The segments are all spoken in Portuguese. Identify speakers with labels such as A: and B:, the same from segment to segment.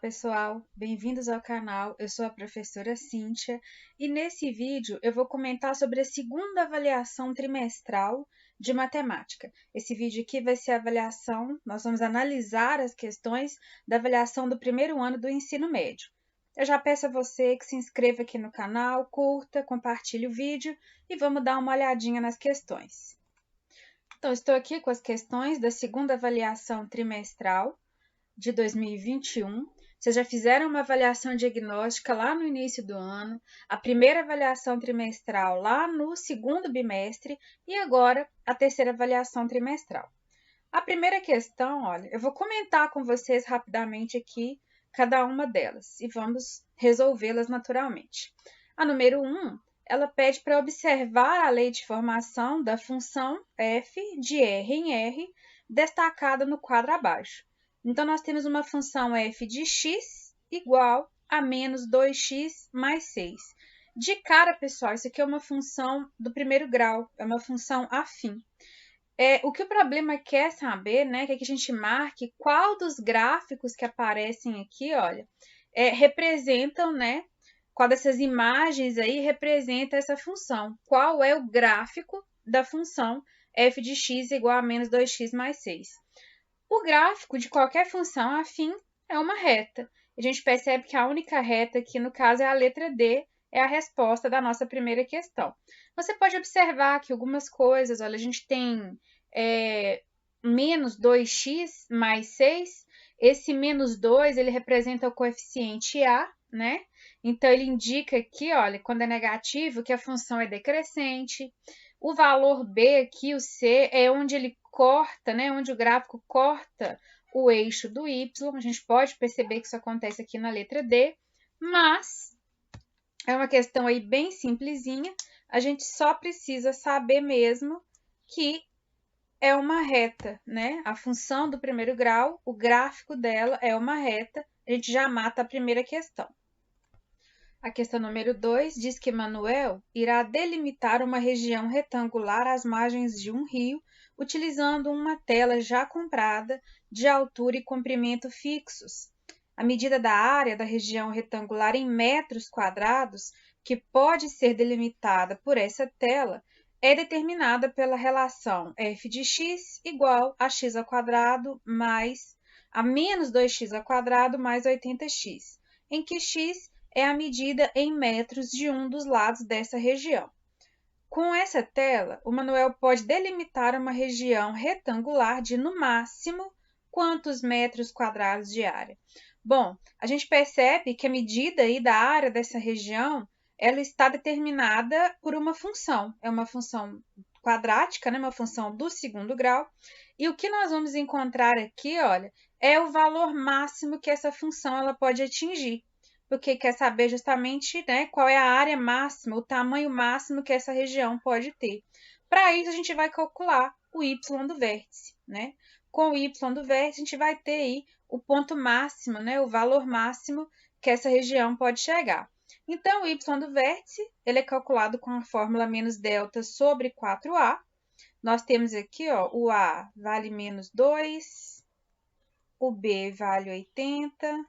A: pessoal, bem-vindos ao canal. Eu sou a professora Cíntia e nesse vídeo eu vou comentar sobre a segunda avaliação trimestral de matemática. Esse vídeo aqui vai ser a avaliação, nós vamos analisar as questões da avaliação do primeiro ano do ensino médio. Eu já peço a você que se inscreva aqui no canal, curta, compartilhe o vídeo e vamos dar uma olhadinha nas questões. Então, estou aqui com as questões da segunda avaliação trimestral de 2021. Vocês já fizeram uma avaliação diagnóstica lá no início do ano, a primeira avaliação trimestral lá no segundo bimestre e agora a terceira avaliação trimestral. A primeira questão, olha, eu vou comentar com vocês rapidamente aqui cada uma delas e vamos resolvê-las naturalmente. A número 1, ela pede para observar a lei de formação da função f de R em R destacada no quadro abaixo. Então, nós temos uma função f de x igual a menos 2x mais 6. De cara, pessoal, isso aqui é uma função do primeiro grau, é uma função afim. O que o problema quer saber, né, que a gente marque qual dos gráficos que aparecem aqui, olha, representam, né, qual dessas imagens aí representa essa função. Qual é o gráfico da função f de x igual a menos 2x mais 6. O gráfico de qualquer função afim é uma reta. A gente percebe que a única reta aqui, no caso, é a letra D, é a resposta da nossa primeira questão. Você pode observar que algumas coisas, olha, a gente tem menos 2x mais 6. Esse menos 2, ele representa o coeficiente A, né? Então, ele indica aqui, olha, quando é negativo, que a função é decrescente. O valor B aqui, o C, é onde ele corta, né? Onde o gráfico corta o eixo do Y. A gente pode perceber que isso acontece aqui na letra D, mas é uma questão aí bem simplesinha. A gente só precisa saber mesmo que é uma reta, né? A função do primeiro grau, o gráfico dela é uma reta. A gente já mata a primeira questão. A questão número 2 diz que Manuel irá delimitar uma região retangular às margens de um rio, utilizando uma tela já comprada de altura e comprimento fixos. A medida da área da região retangular em metros quadrados, que pode ser delimitada por essa tela, é determinada pela relação f de x igual a x ao quadrado mais a menos 2x ao quadrado mais 80x, em que x é a medida em metros de um dos lados dessa região. Com essa tela, o Manuel pode delimitar uma região retangular de, no máximo, quantos metros quadrados de área? Bom, a gente percebe que a medida aí da área dessa região, ela está determinada por uma função. É uma função quadrática, né? Uma função do segundo grau. E o que nós vamos encontrar aqui, olha, é o valor máximo que essa função ela pode atingir. Porque quer saber justamente, né, qual é a área máxima, o tamanho máximo que essa região pode ter. Para isso, a gente vai calcular o y do vértice, né? Com o y do vértice, a gente vai ter aí o ponto máximo, né, o valor máximo que essa região pode chegar. Então, o y do vértice, ele é calculado com a fórmula menos delta sobre 4a. Nós temos aqui, ó, o a vale menos 2, o b vale 80,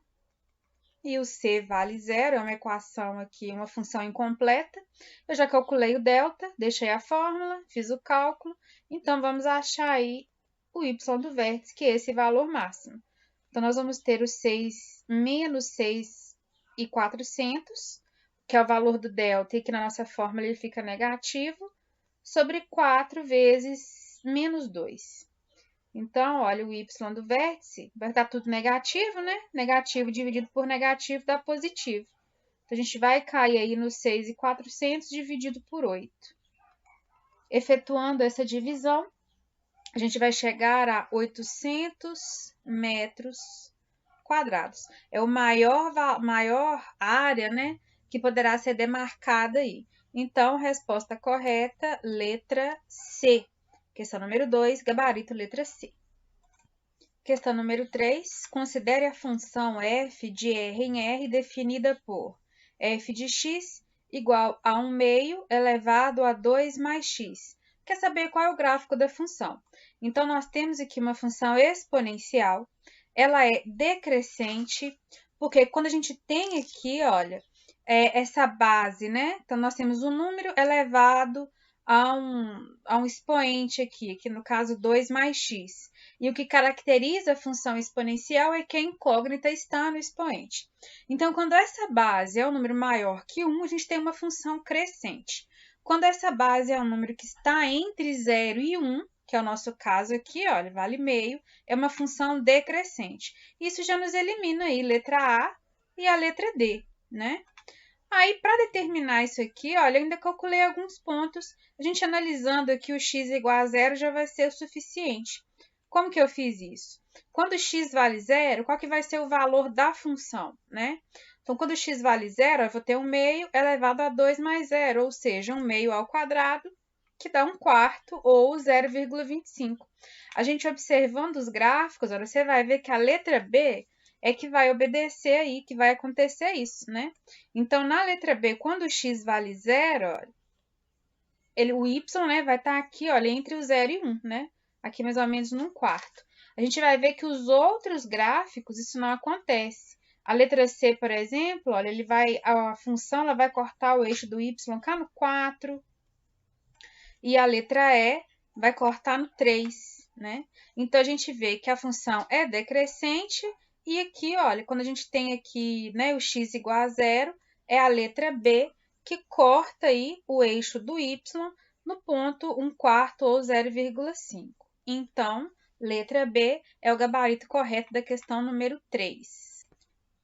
A: e o C vale zero, é uma equação aqui, uma função incompleta. Eu já calculei o delta, deixei a fórmula, fiz o cálculo, então vamos achar aí o y do vértice, que é esse valor máximo. Então, nós vamos ter o 6 menos 6.400, que é o valor do delta, e que na nossa fórmula ele fica negativo, sobre 4 vezes menos 2. Então, olha, o y do vértice vai dar tudo negativo, né? Negativo dividido por negativo dá positivo. Então, a gente vai cair aí no 6.400 dividido por 8. Efetuando essa divisão, a gente vai chegar a 800 metros quadrados. É a maior área, né, que poderá ser demarcada aí. Então, resposta correta, letra C. Questão número 2, gabarito letra C. Questão número 3, considere a função f de R em R definida por f de x igual a 1 meio elevado a 2 mais x. Quer saber qual é o gráfico da função? Então, nós temos aqui uma função exponencial, ela é decrescente, Porque quando a gente tem aqui, olha, essa base, né? Então, nós temos um número elevado a um expoente aqui, que no caso 2 mais x. E o que caracteriza a função exponencial é que a incógnita está no expoente. Então, quando essa base é um número maior que 1, a gente tem uma função crescente. Quando essa base é um número que está entre 0 e 1, que é o nosso caso aqui, olha, vale meio, é uma função decrescente. Isso já nos elimina aí letra A e a letra D, né? Aí, para determinar isso aqui, olha, eu ainda calculei alguns pontos. A gente analisando aqui o x igual a zero já vai ser o suficiente. Como que eu fiz isso? Quando x vale zero, qual que vai ser o valor da função, né? Então, quando x vale zero, eu vou ter 1 meio elevado a 2 mais zero, ou seja, 1 meio ao quadrado, que dá 1/4, ou 0,25. A gente observando os gráficos, olha, você vai ver que a letra B é que vai obedecer aí, que vai acontecer isso, né? Então, na letra B, quando o x vale zero, olha, o y, né, vai estar aqui, olha, entre o 0 e 1, né? Aqui mais ou menos no 1/4. A gente vai ver que os outros gráficos, isso não acontece. A letra C, por exemplo, olha, a função ela vai cortar o eixo do y cá no 4, e a letra E vai cortar no 3, né? Então, a gente vê que a função é decrescente e aqui, olha, quando a gente tem aqui, né, o x igual a zero, é a letra B que corta aí o eixo do y no ponto 1/4 ou 0,5. Então, letra B é o gabarito correto da questão número 3.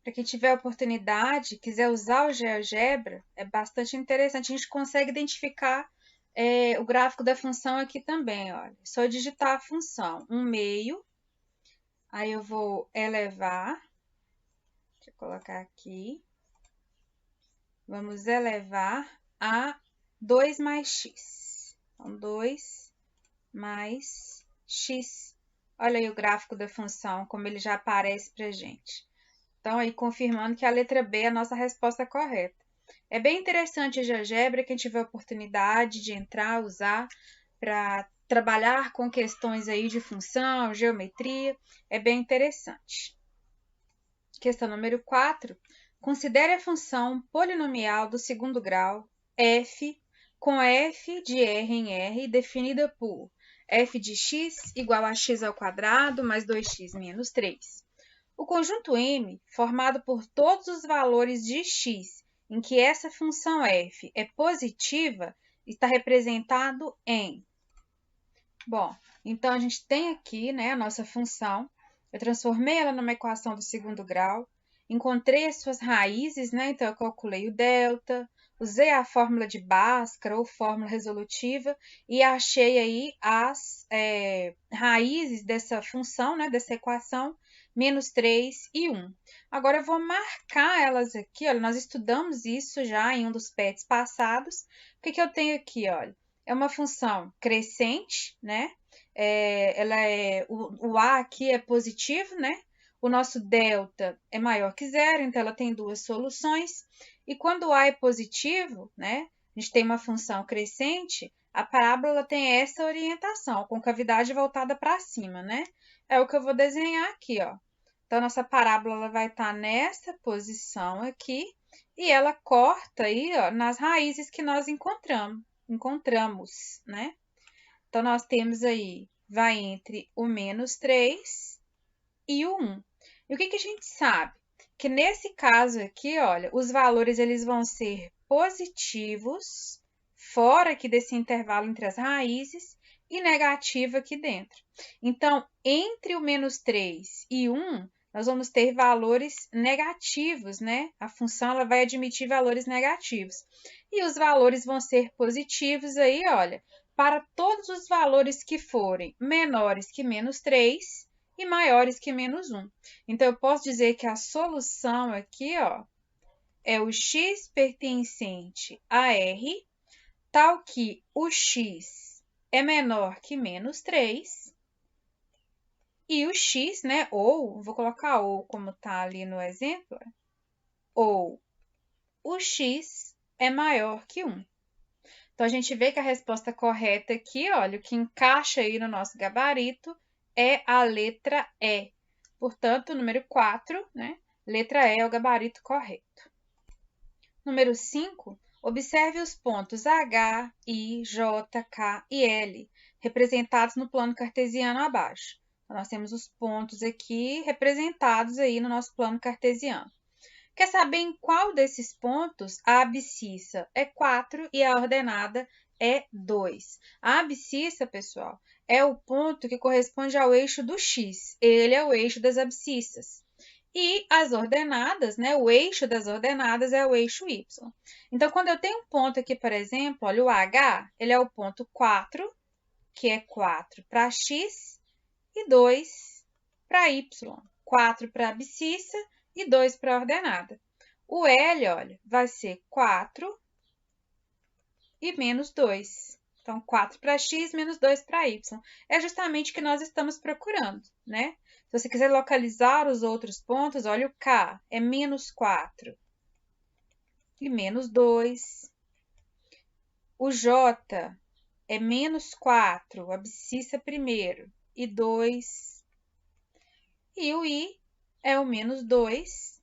A: Para quem tiver oportunidade, quiser usar o GeoGebra, é bastante interessante. A gente consegue identificar o gráfico da função aqui também, olha. Só digitar a função 1 meio, aí eu vou elevar, deixa eu colocar aqui, vamos elevar a 2 mais x. Então, 2 mais x. Olha aí o gráfico da função, como ele já aparece para a gente. Então, aí confirmando que a letra B é a nossa resposta correta. É bem interessante a GeoGebra, quem tiver oportunidade de entrar, usar para trabalhar com questões aí de função, geometria, é bem interessante. Questão número 4. Considere a função polinomial do segundo grau f com f de r em r definida por f de x igual a x ao quadrado mais 2x menos 3. O conjunto M, formado por todos os valores de x em que essa função f é positiva, está representado em... Bom, então a gente tem aqui, né, a nossa função. Eu transformei ela numa equação do segundo grau, encontrei as suas raízes, né, então eu calculei o delta, usei a fórmula de Bhaskara ou fórmula resolutiva e achei aí as raízes dessa função, né, dessa equação, menos 3 e 1. Agora eu vou marcar elas aqui, olha, nós estudamos isso já em um dos PETs passados. O que eu tenho aqui, olha? É uma função crescente, né? O A aqui é positivo, né? O nosso delta é maior que zero, então ela tem duas soluções. E quando o A é positivo, né? A gente tem uma função crescente, a parábola tem essa orientação, com concavidade voltada para cima, né? É o que eu vou desenhar aqui, ó. Então, nossa parábola ela vai estar nessa posição aqui e ela corta aí, ó, nas raízes que nós encontramos, né? Então, nós temos aí, vai entre o menos 3 e o 1. E o que a gente sabe? Que nesse caso aqui, olha, os valores eles vão ser positivos, fora aqui desse intervalo entre as raízes, e negativo aqui dentro. Então, entre o menos 3 e 1, nós vamos ter valores negativos, né? A função ela vai admitir valores negativos. E os valores vão ser positivos aí, olha, para todos os valores que forem menores que menos 3 e maiores que menos 1. Então, eu posso dizer que a solução aqui, ó, é o x pertencente a R, tal que o x é menor que menos 3, e o x, né, ou, vou colocar ou como está ali no exemplo, ou o x é maior que 1. Então, a gente vê que a resposta correta aqui, olha, o que encaixa aí no nosso gabarito é a letra E. Portanto, o número 4, né, Letra E é o gabarito correto. Número 5. Observe os pontos H, I, J, K e L, representados no plano cartesiano abaixo. Então, nós temos os pontos aqui representados aí no nosso plano cartesiano. Quer saber em qual desses pontos a abscissa é 4 e a ordenada é 2? A abscissa, pessoal, é o ponto que corresponde ao eixo do x. Ele é o eixo das abscissas. E as ordenadas, né? O eixo das ordenadas é o eixo y. Então, quando eu tenho um ponto aqui, por exemplo, olha o H, ele é o ponto 4, que é 4 para x e 2 para y. 4 para a abscissa e 2 para a ordenada. O L, olha, vai ser 4 e menos 2. Então, 4 para x menos 2 para y. É justamente o que nós estamos procurando, né? Se você quiser localizar os outros pontos, olha o K, é menos 4 e menos 2. O J é menos 4, abscissa primeiro, e 2. E o I é o menos 2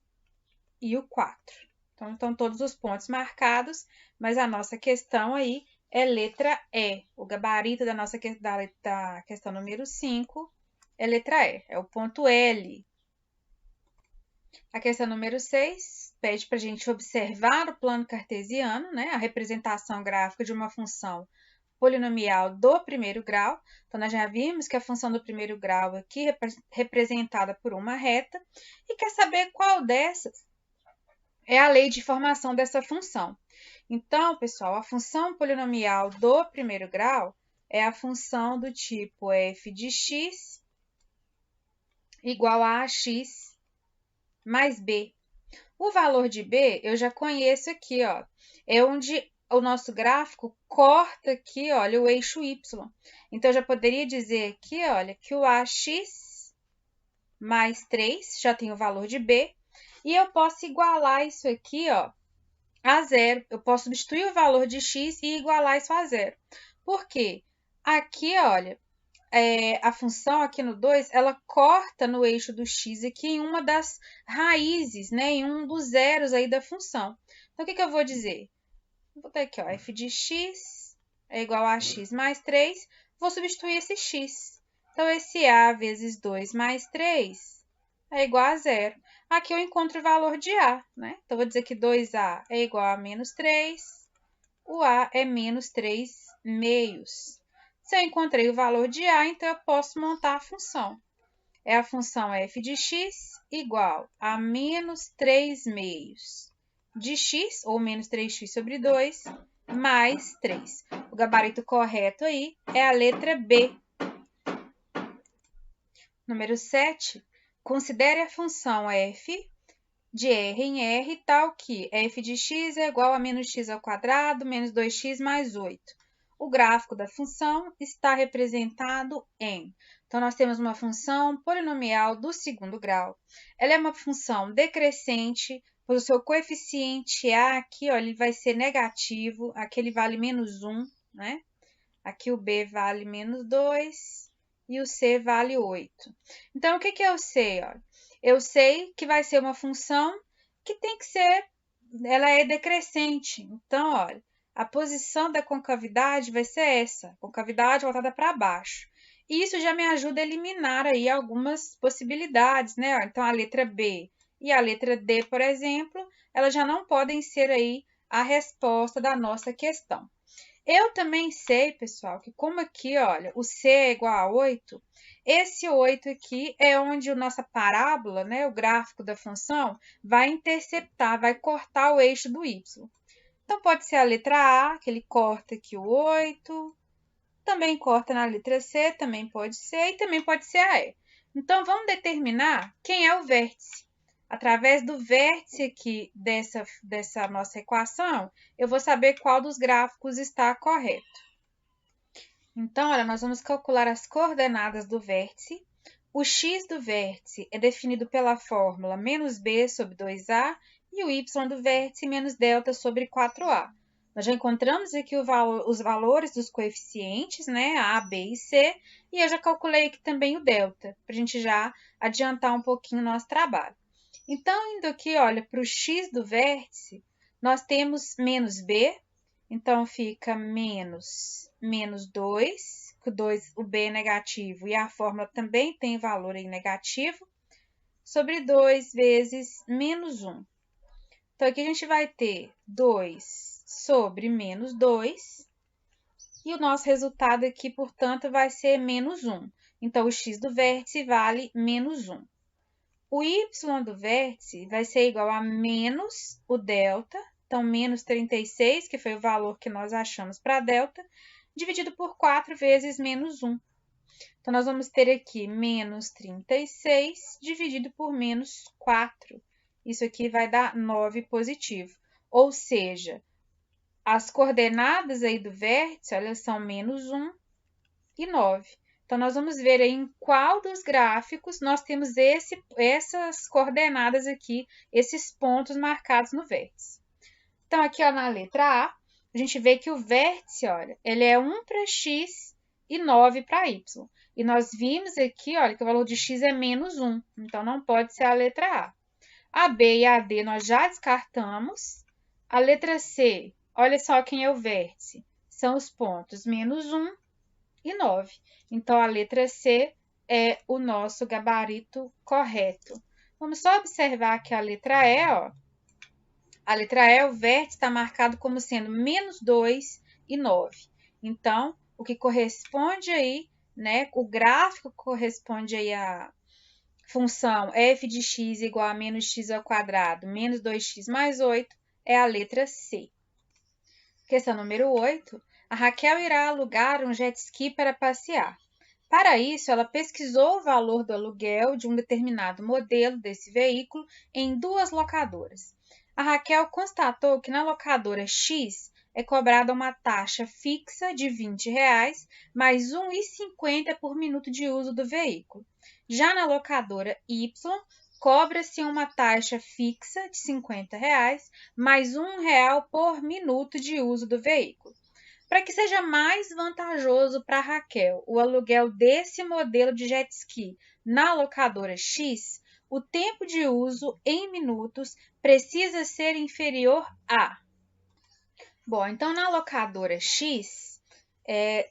A: e o 4. Então, estão todos os pontos marcados, mas a nossa questão aí é letra E. O gabarito da nossa da questão número 5 é letra E, é o ponto L. A questão número 6 pede para a gente observar o plano cartesiano, né, a representação gráfica de uma função polinomial do primeiro grau. Então, nós já vimos que a função do primeiro grau aqui é representada por uma reta e quer saber qual dessas é a lei de formação dessa função. Então, pessoal, a função polinomial do primeiro grau é a função do tipo f de x igual a x mais b. O valor de b eu já conheço aqui, ó, é onde o nosso gráfico corta aqui, olha, o eixo y. Então, eu já poderia dizer aqui, olha, que o ax mais 3 já tem o valor de b, e eu posso igualar isso aqui, ó, a zero. Eu posso substituir o valor de x e igualar isso a zero. Por quê? Aqui, olha, a função aqui no 2, ela corta no eixo do x aqui em uma das raízes, né, em um dos zeros aí da função. Então, o que eu vou dizer? Vou botar aqui, ó, f de x é igual a x mais 3, vou substituir esse x. Então, esse a vezes 2 mais 3 é igual a zero. Aqui eu encontro o valor de a, né? Então, vou dizer que 2a é igual a menos 3, o a é menos 3 meios. Se eu encontrei o valor de a, então eu posso montar a função. É a função f de x igual a menos 3 meios de x, ou menos 3x sobre 2, mais 3. O gabarito correto aí é a letra B. Número 7. Considere a função f de R em R tal que f de x é igual a menos x ao quadrado menos 2x mais 8. O gráfico da função está representado em... Então, nós temos uma função polinomial do segundo grau. Ela é uma função decrescente, pois o seu coeficiente A aqui, ó, ele vai ser negativo, aqui ele vale menos 1, né? Aqui o B vale menos 2 e o C vale 8. Então, o que eu sei? Ó? Eu sei que vai ser uma função que tem que ser, ela é decrescente. Então, olha, a posição da concavidade vai ser essa, concavidade voltada para baixo. E isso já me ajuda a eliminar aí algumas possibilidades, né? Então, a letra B e a letra D, por exemplo, elas já não podem ser aí a resposta da nossa questão. Eu também sei, pessoal, que como aqui, olha, o C é igual a 8, esse 8 aqui é onde a nossa parábola, né, o gráfico da função, vai interceptar, vai cortar o eixo do y. Então, pode ser a letra A, que ele corta aqui o 8, também corta na letra C, também pode ser, e também pode ser a E. Então, vamos determinar quem é o vértice. Através do vértice aqui dessa nossa equação, eu vou saber qual dos gráficos está correto. Então, olha, nós vamos calcular as coordenadas do vértice. O x do vértice é definido pela fórmula menos b sobre 2a e o y do vértice menos delta sobre 4a. Nós já encontramos aqui os valores dos coeficientes, né, A, B e C, e eu já calculei aqui também o delta, para a gente já adiantar um pouquinho o nosso trabalho. Então, indo aqui, olha, para o x do vértice, nós temos menos b, então fica menos 2, que o b é negativo e a fórmula também tem valor aí negativo, sobre 2 vezes menos 1. Então, aqui a gente vai ter 2 sobre menos 2, e o nosso resultado aqui, portanto, vai ser menos 1. Então, o x do vértice vale menos 1. O y do vértice vai ser igual a menos o delta, então menos 36, que foi o valor que nós achamos para delta, dividido por 4 vezes menos 1. Então, nós vamos ter aqui menos 36 dividido por menos 4. Isso aqui vai dar 9 positivo. Ou seja, as coordenadas aí do vértice, olha, são menos 1 e 9. Então, nós vamos ver aí em qual dos gráficos nós temos essas coordenadas aqui, esses pontos marcados no vértice. Então, aqui ó, na letra a gente vê que o vértice, olha, ele é 1 para x e 9 para y. E nós vimos aqui, olha, que o valor de x é menos 1, então não pode ser a letra A. A B e a D nós já descartamos. A letra C, olha só quem é o vértice, são os pontos menos 1 e 9. Então, a letra C é o nosso gabarito correto. Vamos só observar que a letra E, ó. A letra E, o vértice está marcado como sendo menos 2 e 9. Então, o que corresponde aí, né? O gráfico corresponde aí à função f de x igual a menos x ao quadrado menos 2x mais 8 é a letra C. Questão número 8. A Raquel irá alugar um jet ski para passear. Para isso, ela pesquisou o valor do aluguel de um determinado modelo desse veículo em 2 locadoras. A Raquel constatou que na locadora X é cobrada uma taxa fixa de R$ 20 mais R$ 1,50 por minuto de uso do veículo. Já na locadora Y, cobra-se uma taxa fixa de R$ 50 mais R$ 1 por minuto de uso do veículo. Para que seja mais vantajoso para a Raquel o aluguel desse modelo de jet ski na locadora X, o tempo de uso em minutos precisa ser inferior a... Bom, então na locadora X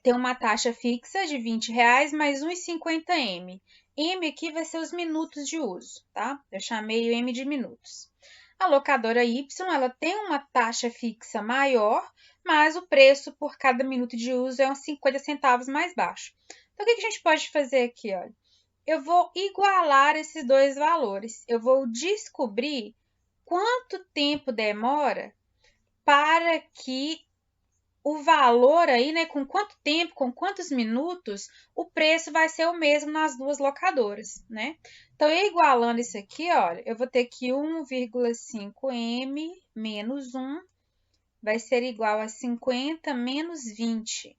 A: tem uma taxa fixa de R$ 20 mais 1,50 M. M aqui vai ser os minutos de uso, tá? Eu chamei o M de minutos. A locadora Y, ela tem uma taxa fixa maior, mas o preço por cada minuto de uso é uns 50 centavos mais baixo. Então, o que a gente pode fazer aqui? Olha? Eu vou igualar esses dois valores. Eu vou descobrir quanto tempo demora para que o valor aí, né, com quanto tempo, com quantos minutos, o preço vai ser o mesmo nas duas locadoras, né? Então, eu igualando isso aqui, olha, eu vou ter que 1,5m menos 1 vai ser igual a 50 menos 20,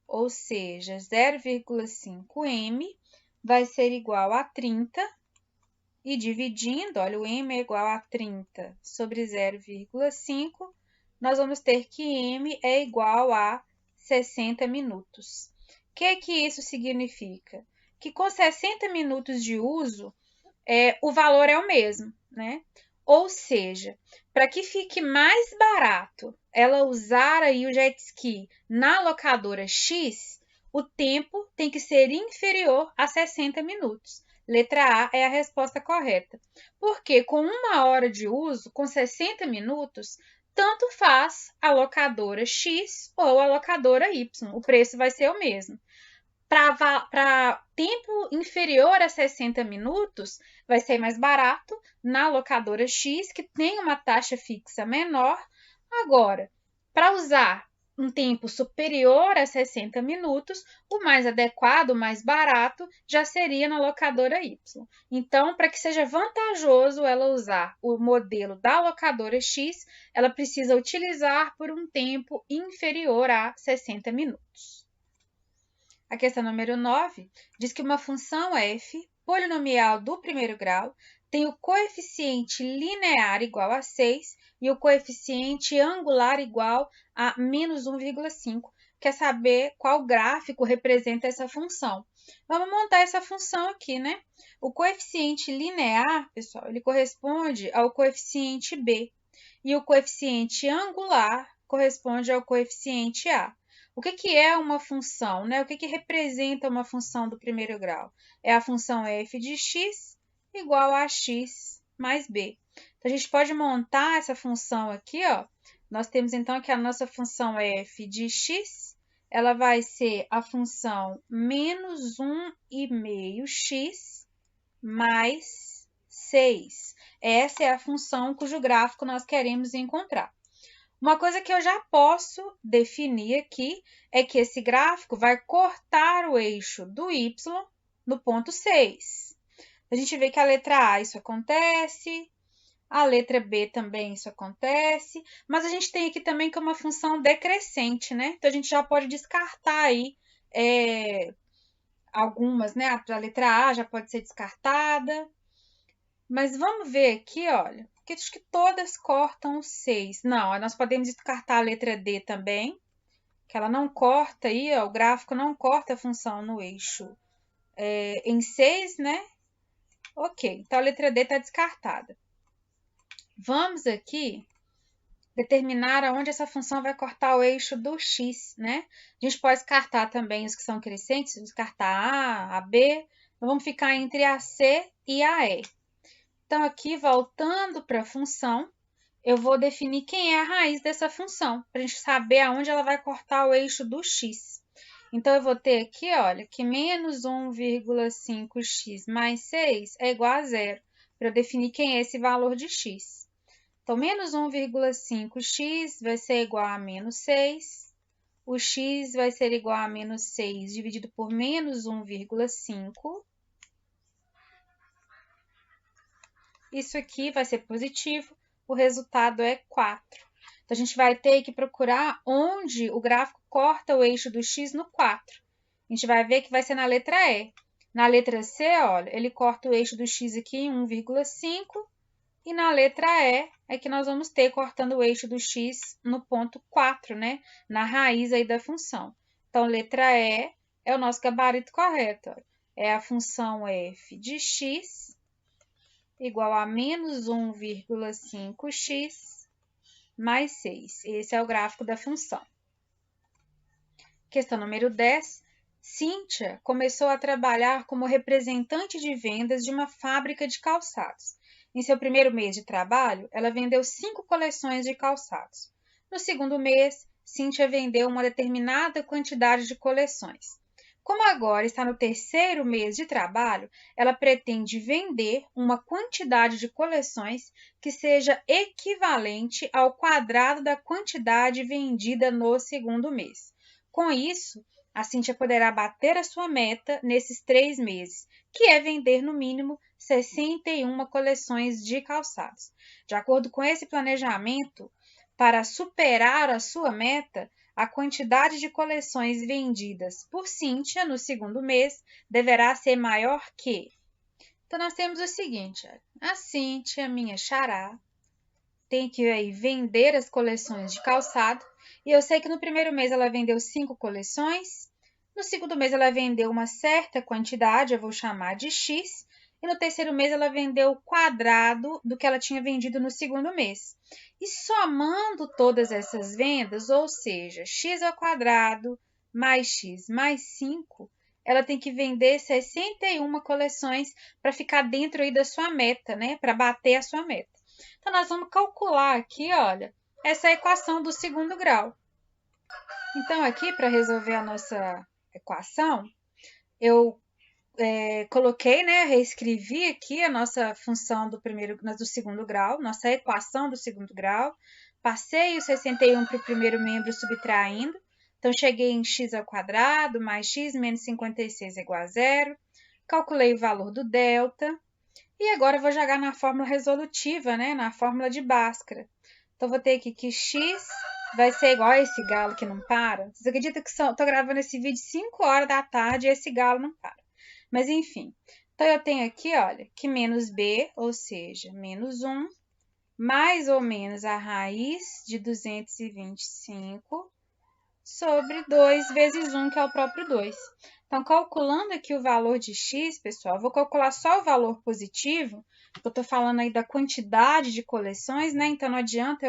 A: ou seja, 0,5m vai ser igual a 30, e dividindo, olha, o m é igual a 30 sobre 0,5, nós vamos ter que m é igual a 60 minutos. O que isso significa? Que com 60 minutos de uso, o valor é o mesmo, né? Ou seja, para que fique mais barato ela usar aí o jet ski na locadora X, o tempo tem que ser inferior a 60 minutos. Letra A é a resposta correta. Porque com 1 hora de uso, com 60 minutos, tanto faz a locadora X ou a locadora Y. O preço vai ser o mesmo. Para tempo inferior a 60 minutos, vai ser mais barato na locadora X, que tem uma taxa fixa menor. Agora, para usar um tempo superior a 60 minutos, o mais adequado, o mais barato, já seria na locadora Y. Então, para que seja vantajoso ela usar o modelo da locadora X, ela precisa utilizar por um tempo inferior a 60 minutos. A questão número 9 diz que uma função f, polinomial do primeiro grau, tem o coeficiente linear igual a 6 e o coeficiente angular igual a menos 1,5. O quer saber qual gráfico representa essa função. Vamos montar essa função aqui, né? O coeficiente linear, pessoal, ele corresponde ao coeficiente b. E o coeficiente angular corresponde ao coeficiente a. O que é uma função, né? O que representa uma função do primeiro grau? É a função f de x igual a x mais b. Então, a gente pode montar essa função aqui, ó. Nós temos, então, que a nossa função f de x, ela vai ser a função menos 1,5x mais 6. Essa é a função cujo gráfico nós queremos encontrar. Uma coisa que eu já posso definir aqui é que esse gráfico vai cortar o eixo do y no ponto 6. A gente vê que a letra A isso acontece, a letra B também isso acontece, mas a gente tem aqui também que é uma função decrescente, né? Então, a gente já pode descartar aí algumas, né? A letra A já pode ser descartada. Mas vamos ver aqui, olha, porque acho que todas cortam 6. Não, nós podemos descartar a letra D também, que ela não corta aí, ó, o gráfico não corta a função no eixo em 6, né? Ok, então a letra D está descartada. Vamos aqui determinar aonde essa função vai cortar o eixo do x, né? A gente pode descartar também os que são crescentes, descartar a B, então vamos ficar entre a C e a E. Então, aqui, voltando para a função, eu vou definir quem é a raiz dessa função, para a gente saber aonde ela vai cortar o eixo do x. Então, eu vou ter aqui, olha, que menos 1,5x mais 6 é igual a zero, para eu definir quem é esse valor de x. Então, menos 1,5x vai ser igual a menos 6. O x vai ser igual a menos 6 dividido por menos 1,5. Isso aqui vai ser positivo, o resultado é 4. Então, a gente vai ter que procurar onde o gráfico corta o eixo do x no 4. A gente vai ver que vai ser na letra E. Na letra C, olha, ele corta o eixo do x aqui em 1,5. E na letra E é que nós vamos ter cortando o eixo do x no ponto 4, né? Na raiz aí da função. Então, letra E é o nosso gabarito correto. Olha. É a função f de x igual a menos 1,5x mais 6. Esse é o gráfico da função. Questão número 10. Cíntia começou a trabalhar como representante de vendas de uma fábrica de calçados. Em seu primeiro mês de trabalho, ela vendeu 5 coleções de calçados. No segundo mês, Cíntia vendeu uma determinada quantidade de coleções. Como agora está no terceiro mês de trabalho, ela pretende vender uma quantidade de coleções que seja equivalente ao quadrado da quantidade vendida no segundo mês. Com isso, a Cíntia poderá bater a sua meta nesses 3 meses, que é vender no mínimo 61 coleções de calçados. De acordo com esse planejamento, para superar a sua meta, a quantidade de coleções vendidas por Cíntia no segundo mês deverá ser maior que... Então, nós temos o seguinte, a Cíntia, minha xará, tem que aí vender as coleções de calçado, e eu sei que no primeiro mês ela vendeu 5 coleções, no segundo mês ela vendeu uma certa quantidade, eu vou chamar de X, e no terceiro mês ela vendeu o quadrado do que ela tinha vendido no segundo mês. E somando todas essas vendas, ou seja, x ao quadrado mais x mais 5, ela tem que vender 61 coleções para ficar dentro aí da sua meta, né? Para bater a sua meta. Então, nós vamos calcular aqui, olha, essa equação do segundo grau. Então, aqui, para resolver a nossa equação, eu coloquei, né, reescrevi aqui a nossa função do segundo grau, nossa equação do segundo grau, passei o 61 para o primeiro membro subtraindo, então cheguei em x ao quadrado mais x menos 56 é igual a zero, calculei o valor do delta, e agora eu vou jogar na fórmula resolutiva, né, na fórmula de Bhaskara. Então, vou ter aqui que x vai ser igual a esse galo que não para. Vocês acreditam que estou gravando esse vídeo 5 horas da tarde e esse galo não para? Mas, enfim, então eu tenho aqui, olha, que menos b, ou seja, menos 1, mais ou menos a raiz de 225, sobre 2 vezes 1, que é o próprio 2. Então, calculando aqui o valor de x, pessoal, vou calcular só o valor positivo, eu estou falando aí da quantidade de coleções, né? Então, não adianta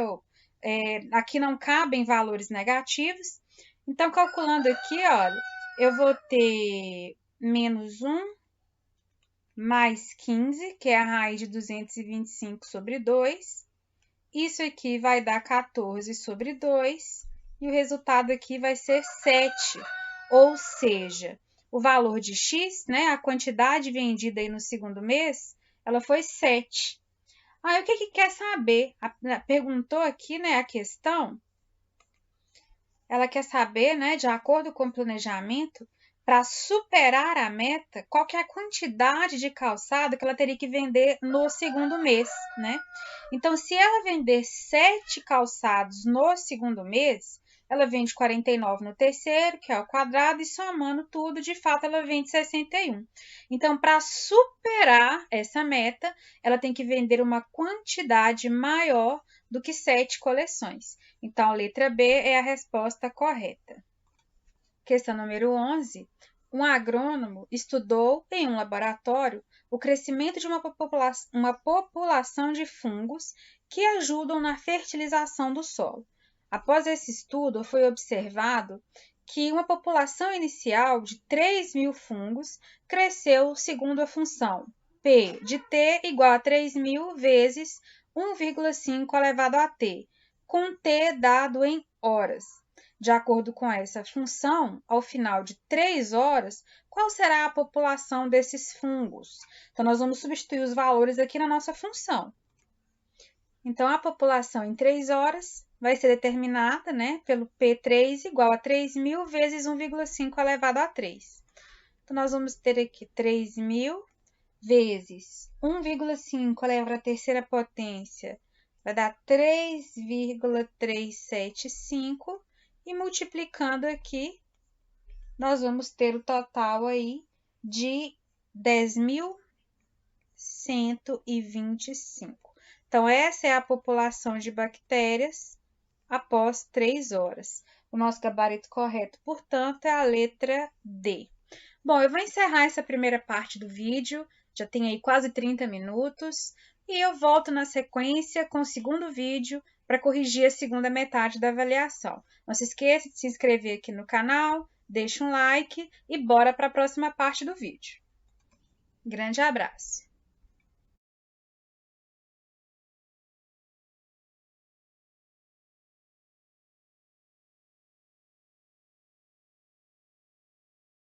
A: aqui não cabem valores negativos. Então, calculando aqui, olha, eu vou ter menos 1 mais 15, que é a raiz de 225 sobre 2. Isso aqui vai dar 14 sobre 2. E o resultado aqui vai ser 7. Ou seja, o valor de x, né, a quantidade vendida aí no segundo mês, ela foi 7. Aí, o que quer saber? Perguntou aqui, né, a questão. Ela quer saber, né, de acordo com o planejamento, para superar a meta, qual que é a quantidade de calçado que ela teria que vender no segundo mês, né? Então, se ela vender 7 calçados no segundo mês, ela vende 49 no terceiro, que é o quadrado, e somando tudo, de fato, ela vende 61. Então, para superar essa meta, ela tem que vender uma quantidade maior do que 7 coleções. Então, a letra B é a resposta correta. Questão número 11. Um agrônomo estudou em um laboratório o crescimento de uma população de fungos que ajudam na fertilização do solo. Após esse estudo, foi observado que uma população inicial de 3.000 fungos cresceu segundo a função P de T igual a 3.000 vezes 1,5 elevado a T, com T dado em horas. De acordo com essa função, ao final de 3 horas, qual será a população desses fungos? Então, nós vamos substituir os valores aqui na nossa função. Então, a população em 3 horas vai ser determinada, né, pelo P3 igual a 3.000 vezes 1,5 elevado a 3. Então, nós vamos ter aqui 3.000 vezes 1,5 elevado à terceira potência, vai dar 3,375, e multiplicando aqui, nós vamos ter o total aí de 10.125. Então, essa é a população de bactérias após 3 horas. O nosso gabarito correto, portanto, é a letra D. Bom, eu vou encerrar essa primeira parte do vídeo, já tem aí quase 30 minutos, e eu volto na sequência com o segundo vídeo para corrigir a segunda metade da avaliação. Não se esqueça de se inscrever aqui no canal, deixa um like e bora para a próxima parte do vídeo. Grande abraço!